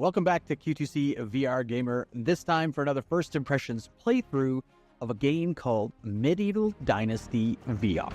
Welcome back to Q2C VR Gamer, this time for another First Impressions playthrough of a game called Medieval Dynasty VR.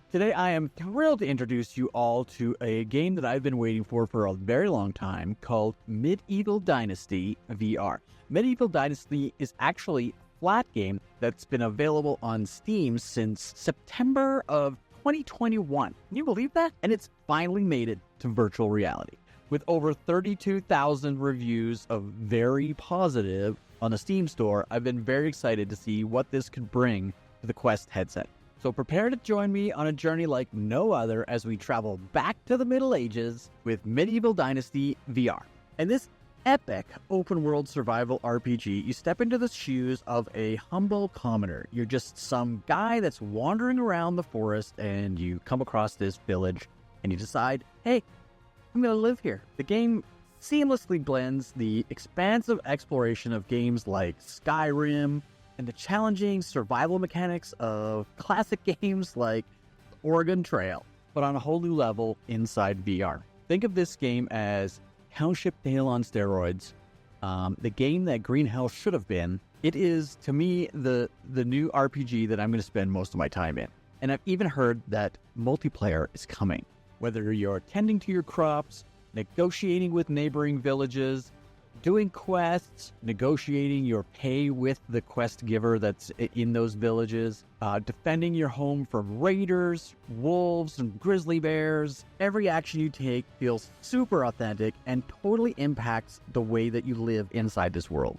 Today, I am thrilled to introduce you all to a game that I've been waiting for a very long time called Medieval Dynasty VR. Medieval Dynasty is actually a flat game that's been available on Steam since September of 2021. Can you believe that? And it's finally made it to virtual reality. With over 32,000 reviews of very positive on the Steam store, I've been very excited to see what this could bring to the Quest headset. So prepare to join me on a journey like no other as we travel back to the Middle Ages with Medieval Dynasty VR. In this epic open-world survival RPG, you step into the shoes of a humble commoner. You're just some guy that's wandering around the forest and you come across this village and you decide, hey, I'm going to live here. The game seamlessly blends the expansive exploration of games like Skyrim and the challenging survival mechanics of classic games like Oregon Trail, but on a whole new level inside VR. Think of this game as Township Tale on steroids, the game that Green Hell should have been. It is, to me, the new RPG that I'm going to spend most of my time in. And I've even heard that multiplayer is coming. Whether you're tending to your crops, negotiating with neighboring villages, doing quests, negotiating your pay with the quest giver that's in those villages, defending your home from raiders, wolves, and grizzly bears. Every action you take feels super authentic and totally impacts the way that you live inside this world.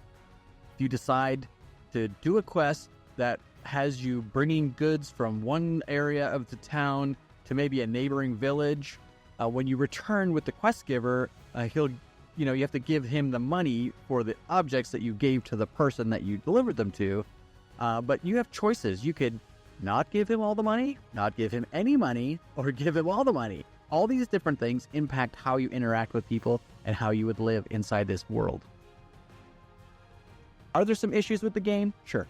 If you decide to do a quest that has you bringing goods from one area of the town to maybe a neighboring village, when you return with the quest giver, you have to give him the money for the objects that you gave to the person that you delivered them to. But you have choices. You could not give him all the money, not give him any money, or give him all the money. All these different things impact how you interact with people and how you would live inside this world. Are there some issues with the game? Sure.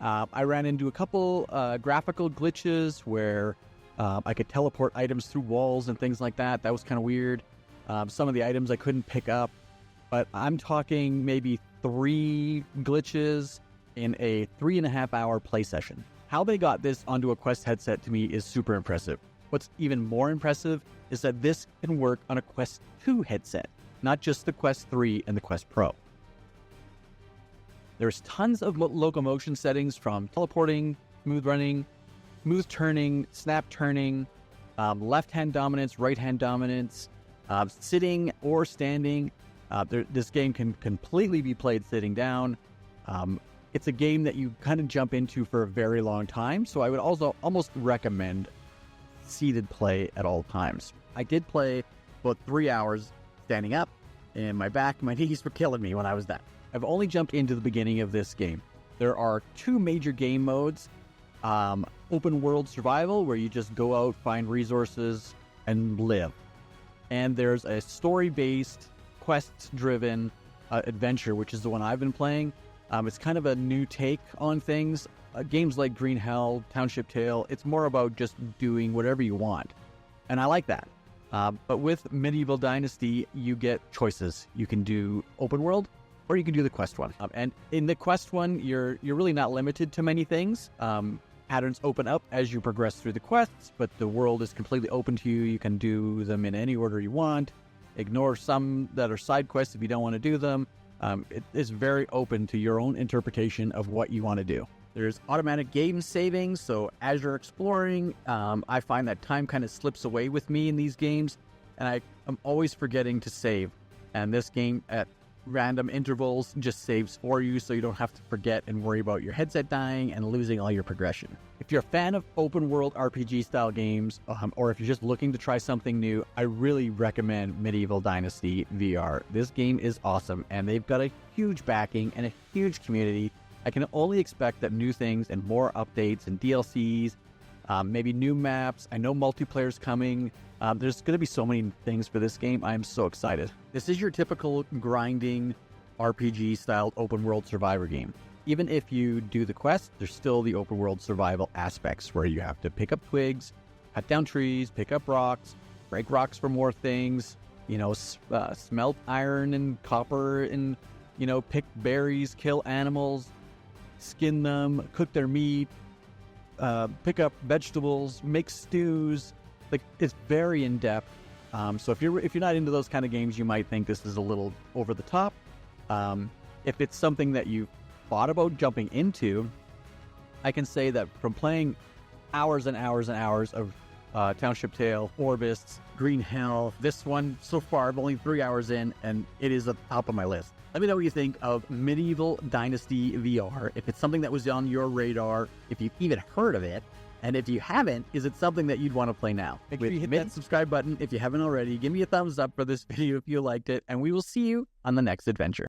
I ran into a couple graphical glitches where I could teleport items through walls and things like that. That was kind of weird. Some of the items I couldn't pick up, but I'm talking maybe 3 glitches in a 3.5-hour play session. How they got this onto a Quest headset to me is super impressive. What's even more impressive is that this can work on a Quest 2 headset, not just the Quest 3 and the Quest Pro. There's tons of locomotion settings from teleporting, smooth running, smooth turning, snap turning, left-hand dominance, right-hand dominance, sitting or standing. This game can completely be played sitting down. It's a game that you kind of jump into for a very long time, so I would also almost recommend seated play at all times. I did play about 3 hours standing up, and my back and my knees were killing me when I was done. I've only jumped into the beginning of this game. There are 2 major game modes. Open world survival, where you just go out, find resources, and live. And there's a story-based, quest-driven adventure, which is the one I've been playing. It's kind of a new take on things. Games like Green Hell, Township Tale, it's more about just doing whatever you want. And I like that. But with Medieval Dynasty, you get choices. You can do open world, or you can do the quest one. And in the quest one, you're really not limited to many things. Patterns open up as you progress through the quests, but the world is completely open to you. You can do them in any order you want. Ignore some that are side quests if you don't want to do them. It is very open to your own interpretation of what you want to do. There's automatic game savings, so as you're exploring, I find that time kind of slips away with me in these games, and I'm always forgetting to save. And this game, at random intervals, just saves for you, so you don't have to forget and worry about your headset dying and losing all your progression. If you're a fan of open world RPG style games, or if you're just looking to try something new, I really recommend Medieval Dynasty VR. This game is awesome, and they've got a huge backing and a huge community. I can only expect that new things and more updates and DLCs maybe new maps. I know multiplayer's coming. There's going to be so many things for this game. I am so excited. This is your typical grinding RPG-styled open-world survivor game. Even if you do the quest, there's still the open-world survival aspects where you have to pick up twigs, cut down trees, pick up rocks, break rocks for more things, smelt iron and copper and, pick berries, kill animals, skin them, cook their meat, pick up vegetables, make stews. Like, it's very in-depth. So if you're not into those kind of games, you might think this is a little over the top. If it's something that you thought about jumping into, I can say that from playing hours and hours and hours of Township Tale, Orbis, Green Hell, this one so far, I'm only 3 hours in, and it is at the top of my list. Let me know what you think of Medieval Dynasty VR, if it's something that was on your radar, if you've even heard of it, and if you haven't, is it something that you'd want to play now? Make sure you hit that subscribe button if you haven't already. Give me a thumbs up for this video if you liked it, and we will see you on the next adventure.